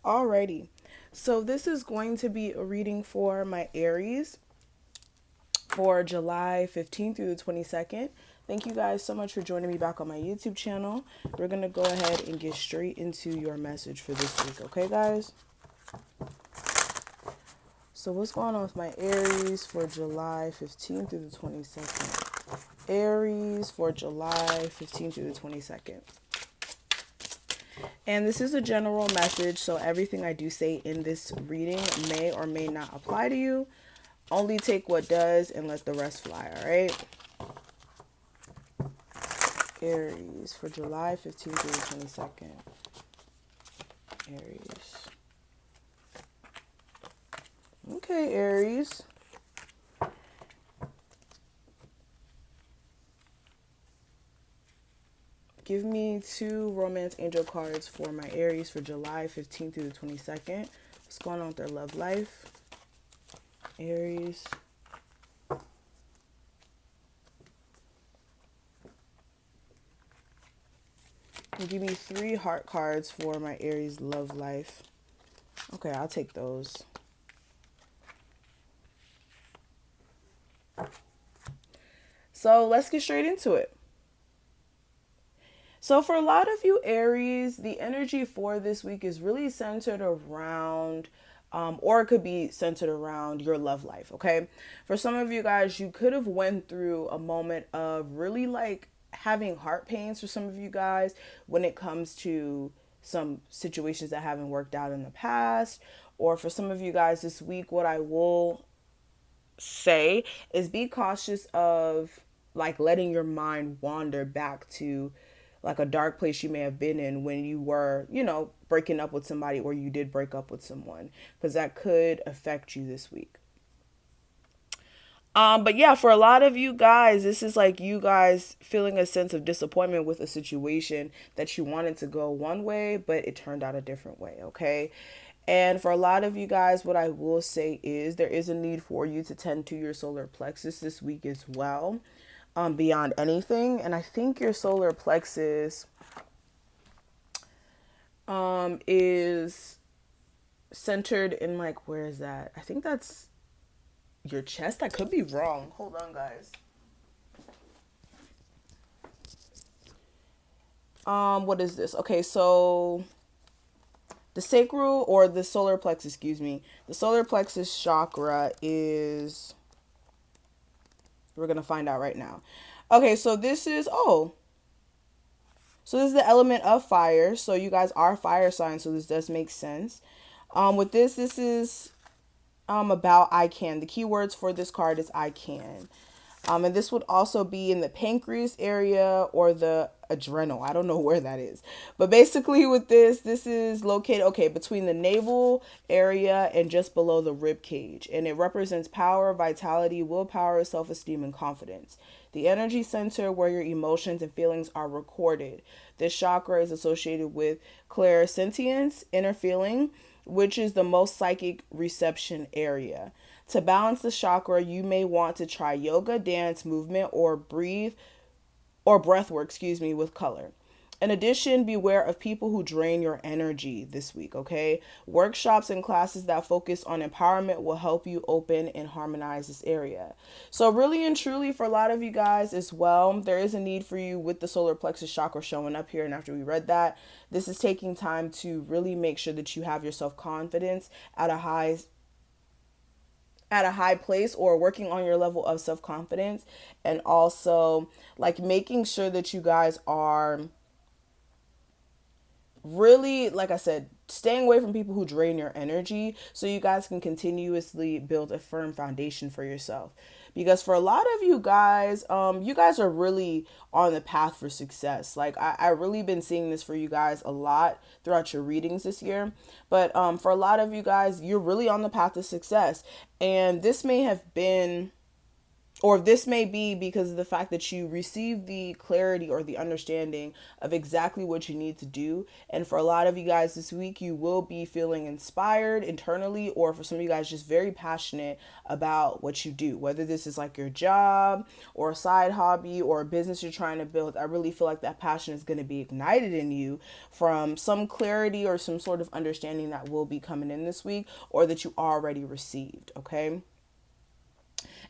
Alrighty. So this is going to be a reading for my Aries for July 15th through the 22nd. Thank you guys so much for joining me back on my YouTube channel. We're going to go ahead and get straight into your message for this week, okay, guys? So what's going on with my Aries for July 15th through the 22nd? Aries for July 15th through the 22nd. And this is a general message, so everything I do say in this reading may or may not apply to you. Only take what does and let the rest fly, all right? Aries for July 15th through the 22nd. Aries. Okay, Aries. Give me 2 romance angel cards for my Aries for July 15th through the 22nd. What's going on with their love life? Aries. And give me 3 heart cards for my Aries love life. Okay, I'll take those. So let's get straight into it. So for a lot of you Aries, the energy for this week is really centered around, or it could be centered around your love life, okay? For some of you guys, you could have went through a moment of really like having heart pains for some of you guys when it comes to some situations that haven't worked out in the past. Or for some of you guys this week, what I will say is be cautious of like letting your mind wander back to like a dark place you may have been in when you were, breaking up with somebody or you did break up with someone, because that could affect you this week. But yeah, for a lot of you guys, this is like you guys feeling a sense of disappointment with a situation that you wanted to go one way, but it turned out a different way, okay? And for a lot of you guys, what I will say is there is a need for you to tend to your solar plexus this week as well, beyond anything. And I think your solar plexus is centered in like, where is that? I think that's your chest. I could be wrong. Hold on, guys. What is this? Okay, so the sacral or the solar plexus, excuse me. The solar plexus chakra is, we're going to find out right now. Okay, so this is, so this is the element of fire. So you guys are fire signs, so this does make sense. With this is about I can. The keywords for this card is I can. And this would also be in the pancreas area or the adrenal. I don't know where that is. But basically with this is located, okay, between the navel area and just below the rib cage. And it represents power, vitality, willpower, self-esteem, and confidence. The energy center where your emotions and feelings are recorded. This chakra is associated with clairsentience, inner feeling, which is the most psychic reception area. To balance the chakra, you may want to try yoga, dance, movement, or breath work, with color. In addition, beware of people who drain your energy this week, okay? Workshops and classes that focus on empowerment will help you open and harmonize this area. So really and truly, for a lot of you guys as well, there is a need for you with the solar plexus chakra showing up here. And after we read that, this is taking time to really make sure that you have your self-confidence at a high place, or working on your level of self-confidence, and also like making sure that you guys are really, like I said, staying away from people who drain your energy so you guys can continuously build a firm foundation for yourself. Because for a lot of you guys are really on the path for success. Like I really been seeing this for you guys a lot throughout your readings this year. But for a lot of you guys, you're really on the path to success. And this may have been or this may be because of the fact that you receive the clarity or the understanding of exactly what you need to do. And for a lot of you guys this week, you will be feeling inspired internally, or for some of you guys, just very passionate about what you do, whether this is like your job or a side hobby or a business you're trying to build. I really feel like that passion is going to be ignited in you from some clarity or some sort of understanding that will be coming in this week, or that you already received. Okay.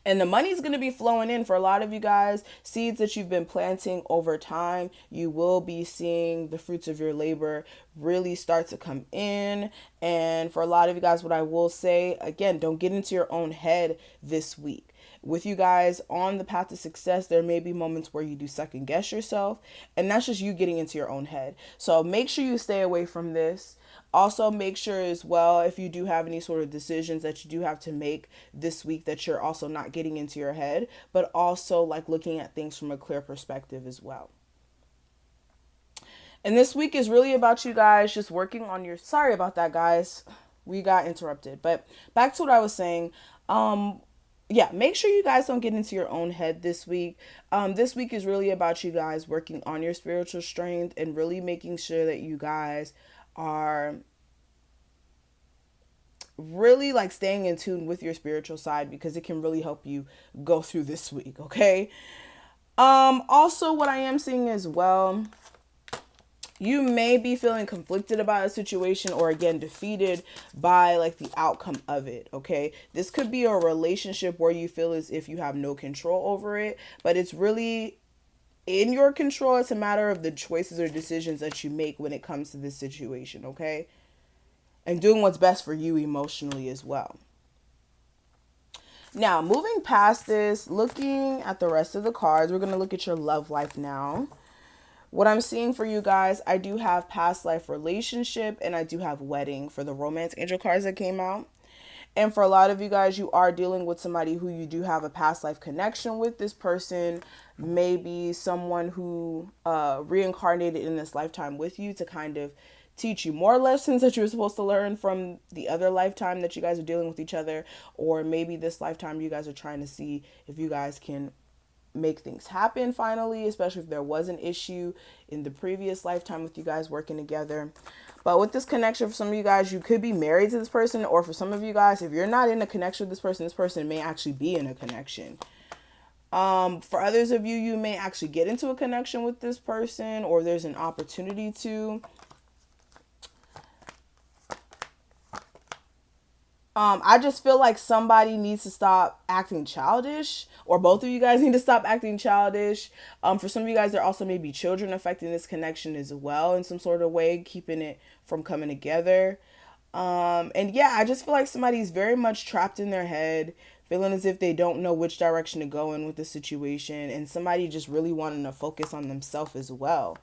And the money's going to be flowing in for a lot of you guys. Seeds that you've been planting over time, you will be seeing the fruits of your labor really start to come in. And for a lot of you guys, what I will say, again, don't get into your own head this week. With you guys on the path to success, there may be moments where you do second guess yourself, and that's just you getting into your own head. So make sure you stay away from this. Also, make sure as well, if you do have any sort of decisions that you do have to make this week, that you're also not getting into your head, but also like looking at things from a clear perspective as well. And this week is really about you guys just working on your, sorry about that, guys. We got interrupted, but back to what I was saying. Yeah, make sure you guys don't get into your own head this week. This week is really about you guys working on your spiritual strength and really making sure that you guys are really like staying in tune with your spiritual side, because it can really help you go through this week. Okay. Also, what I am seeing as well, you may be feeling conflicted about a situation, or again defeated by like the outcome of it. Okay, this could be a relationship where you feel as if you have no control over it, but it's really in your control. It's a matter of the choices or decisions that you make when it comes to this situation. Okay, and doing what's best for you emotionally as well. Now, moving past this, looking at the rest of the cards, we're going to look at your love life now. What I'm seeing for you guys, I do have past life relationship, and I do have wedding for the romance angel cards that came out. And for a lot of you guys, you are dealing with somebody who you do have a past life connection with. This person may be someone who reincarnated in this lifetime with you to kind of teach you more lessons that you were supposed to learn from the other lifetime that you guys are dealing with each other. Or maybe this lifetime you guys are trying to see if you guys can make things happen finally, especially if there was an issue in the previous lifetime with you guys working together. But with this connection, for some of you guys, you could be married to this person, or for some of you guys, if you're not in a connection with this person may actually be in a connection. For others of you, you may actually get into a connection with this person, or there's an opportunity to. I just feel like somebody needs to stop acting childish, or both of you guys need to stop acting childish. For some of you guys, there also may be children affecting this connection as well in some sort of way, keeping it from coming together. And yeah, I just feel like somebody's very much trapped in their head, feeling as if they don't know which direction to go in with the situation, and somebody just really wanting to focus on themselves as well.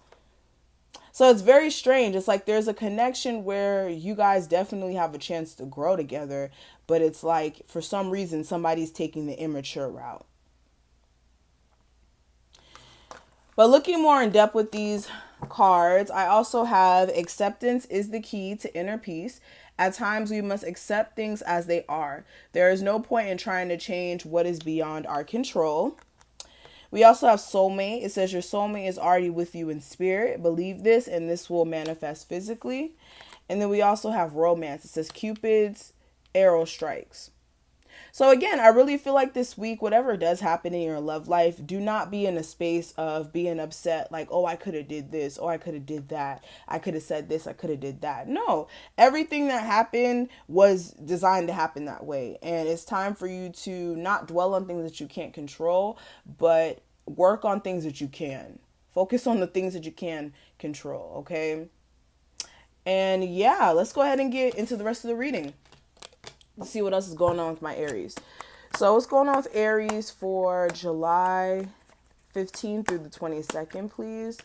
So it's very strange. It's like there's a connection where you guys definitely have a chance to grow together, but it's like for some reason somebody's taking the immature route. But looking more in depth with these cards, I also have acceptance is the key to inner peace. At times we must accept things as they are. There is no point in trying to change what is beyond our control. We also have soulmate. It says your soulmate is already with you in spirit. Believe this, and this will manifest physically. And then we also have romance. It says Cupid's arrow strikes. So again, I really feel like this week, whatever does happen in your love life, do not be in a space of being upset like, oh, I could have did this, or I could have did that. I could have said this, I could have did that. No, everything that happened was designed to happen that way. And it's time for you to not dwell on things that you can't control, but work on things that you can. Focus on the things that you can control, okay? And yeah, let's go ahead and get into the rest of the reading. Let's see what else is going on with my Aries. So what's going on with Aries for July 15th through the 22nd, please?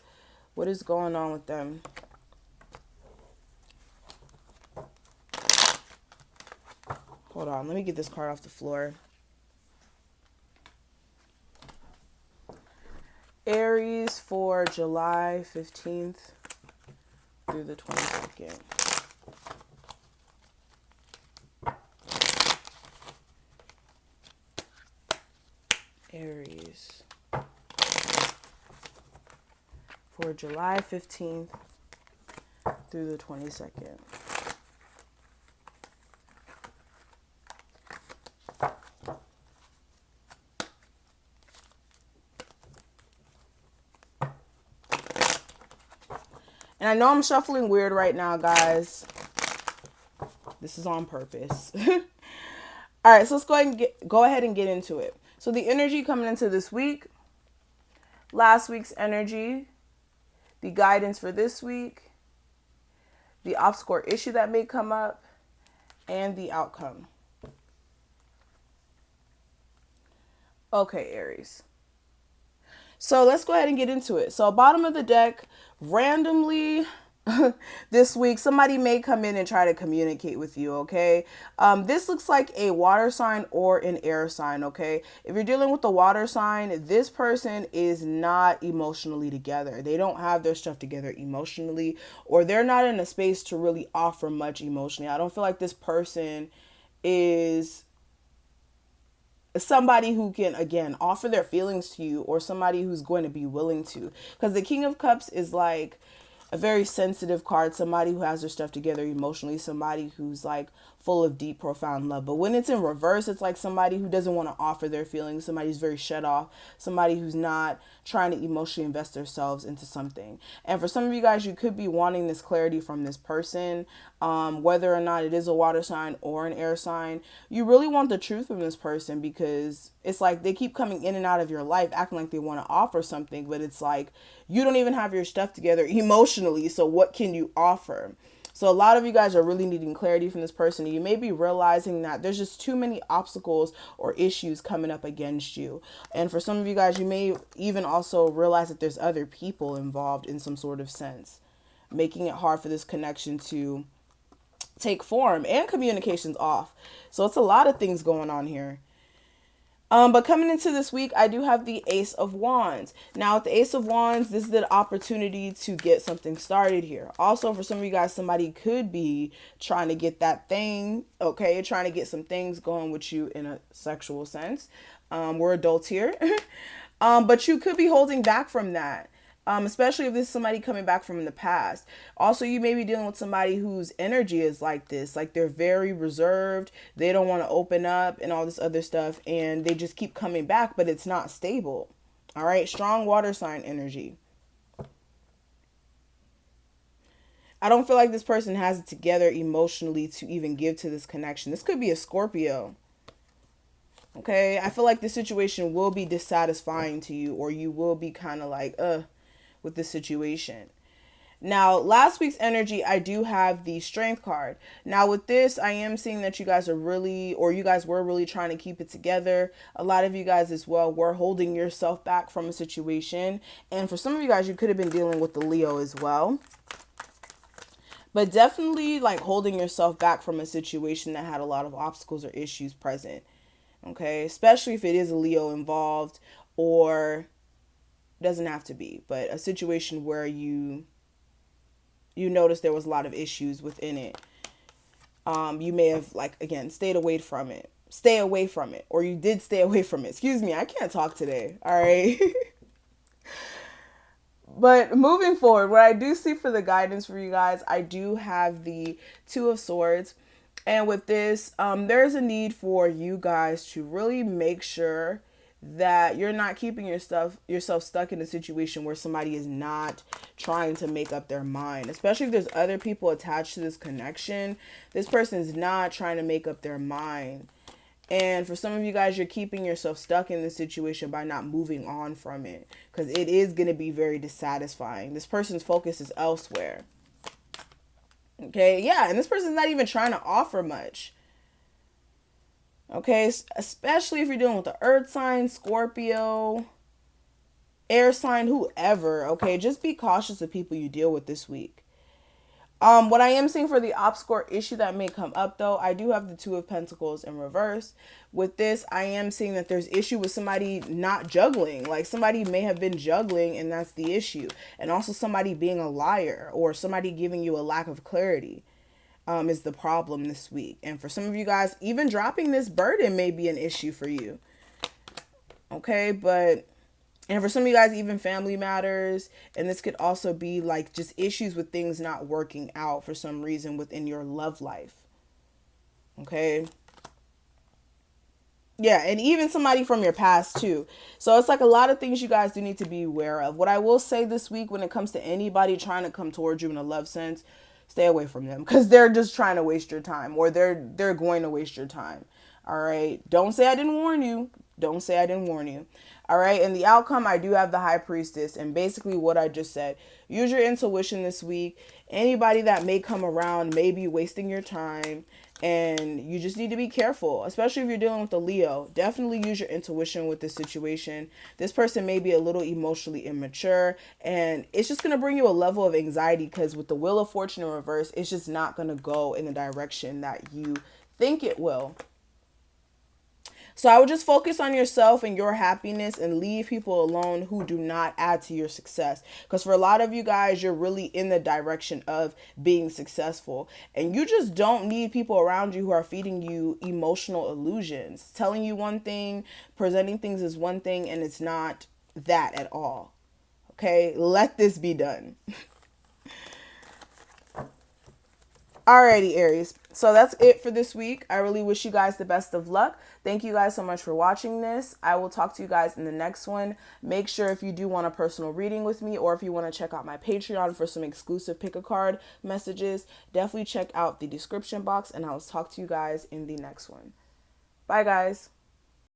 What is going on with them? Hold on, let me get this card off the floor. Aries for July 15th through the 22nd. Aries for July 15th through the 22nd. And I know I'm shuffling weird right now, guys. This is on purpose. All right, so let's go ahead and get into it. So the energy coming into this week, last week's energy, the guidance for this week, the obstacle or issue that may come up, and the outcome. Okay, Aries. So let's go ahead and get into it. So bottom of the deck, randomly this week, somebody may come in and try to communicate with you, okay? This looks like a water sign or an air sign, okay? If you're dealing with the water sign, this person is not emotionally together. They don't have their stuff together emotionally, or they're not in a space to really offer much emotionally. I don't feel like this person is somebody who can, again, offer their feelings to you, or somebody who's going to be willing to, because the King of Cups is like a very sensitive card, somebody who has their stuff together emotionally, somebody who's like full of deep, profound love. But when it's in reverse, it's like somebody who doesn't want to offer their feelings, somebody who's very shut off, somebody who's not trying to emotionally invest themselves into something. And for some of you guys, you could be wanting this clarity from this person, whether or not it is a water sign or an air sign. You really want the truth from this person, because it's like they keep coming in and out of your life acting like they want to offer something, but it's like you don't even have your stuff together emotionally, so what can you offer? So a lot of you guys are really needing clarity from this person. You may be realizing that there's just too many obstacles or issues coming up against you. And for some of you guys, you may even also realize that there's other people involved in some sort of sense, making it hard for this connection to take form, and communication's off. So it's a lot of things going on here. But coming into this week, I do have the Ace of Wands. Now, with the Ace of Wands, this is the opportunity to get something started here. Also, for some of you guys, somebody could be trying to get that thing, okay? Trying to get some things going with you in a sexual sense. We're adults here. But you could be holding back from that. Especially if this is somebody coming back from the past. Also, you may be dealing with somebody whose energy is like this. Like they're very reserved. They don't want to open up and all this other stuff. And they just keep coming back, but it's not stable. All right. Strong water sign energy. I don't feel like this person has it together emotionally to even give to this connection. This could be a Scorpio. Okay. I feel like this situation will be dissatisfying to you, or you will be kind of like, with this situation. Now, last week's energy, I do have the Strength card. Now, with this, I am seeing that you guys are really, or you guys were really trying to keep it together. A lot of you guys as well were holding yourself back from a situation. And for some of you guys, you could have been dealing with the Leo as well. But definitely like holding yourself back from a situation that had a lot of obstacles or issues present. Okay, especially if it is a Leo involved, or doesn't have to be, but a situation where you notice there was a lot of issues within it. You may have, like, again, stay away from it, or you did stay away from it. Excuse me, I can't talk today. All right. But moving forward, what I do see for the guidance for you guys, I do have the Two of Swords. And with this, there's a need for you guys to really make sure that you're not keeping yourself stuck in a situation where somebody is not trying to make up their mind, especially if there's other people attached to this connection. This person is not trying to make up their mind. And for some of you guys, you're keeping yourself stuck in this situation by not moving on from it, because it is going to be very dissatisfying. This person's focus is elsewhere. Okay, yeah, and this person's not even trying to offer much. Okay, especially if you're dealing with the earth sign, Scorpio, air sign, whoever. Okay, just be cautious of people you deal with this week. What I am seeing for the obstacle issue that may come up, though, I do have the Two of Pentacles in reverse. With this, I am seeing that there's issue with somebody not juggling. Like somebody may have been juggling, and that's the issue. And also somebody being a liar, or somebody giving you a lack of clarity. Is the problem this week. And for some of you guys, even dropping this burden may be an issue for you. Okay, but and for some of you guys, even family matters. And this could also be like just issues with things not working out for some reason within your love life. Okay. Yeah, and even somebody from your past too. So it's like a lot of things you guys do need to be aware of. What I will say this week when it comes to anybody trying to come towards you in a love sense, stay away from them because they're just trying to waste your time, or they're going to waste your time. All right. Don't say I didn't warn you. Don't say I didn't warn you. All right. And the outcome, I do have the high priestess. And basically, what I just said, use your intuition this week. Anybody that may come around may be wasting your time. And you just need to be careful, especially if you're dealing with a Leo. Definitely use your intuition with this situation. This person may be a little emotionally immature, and it's just going to bring you a level of anxiety because with the Wheel of Fortune in reverse, it's just not going to go in the direction that you think it will. So I would just focus on yourself and your happiness and leave people alone who do not add to your success. Because for a lot of you guys, you're really in the direction of being successful. And you just don't need people around you who are feeding you emotional illusions, telling you one thing, presenting things as one thing, and it's not that at all. Okay, let this be done. Alrighty, Aries. So that's it for this week. I really wish you guys the best of luck. Thank you guys so much for watching this. I will talk to you guys in the next one. Make sure if you do want a personal reading with me, or if you want to check out my Patreon for some exclusive pick a card messages, definitely check out the description box, and I'll talk to you guys in the next one. Bye, guys.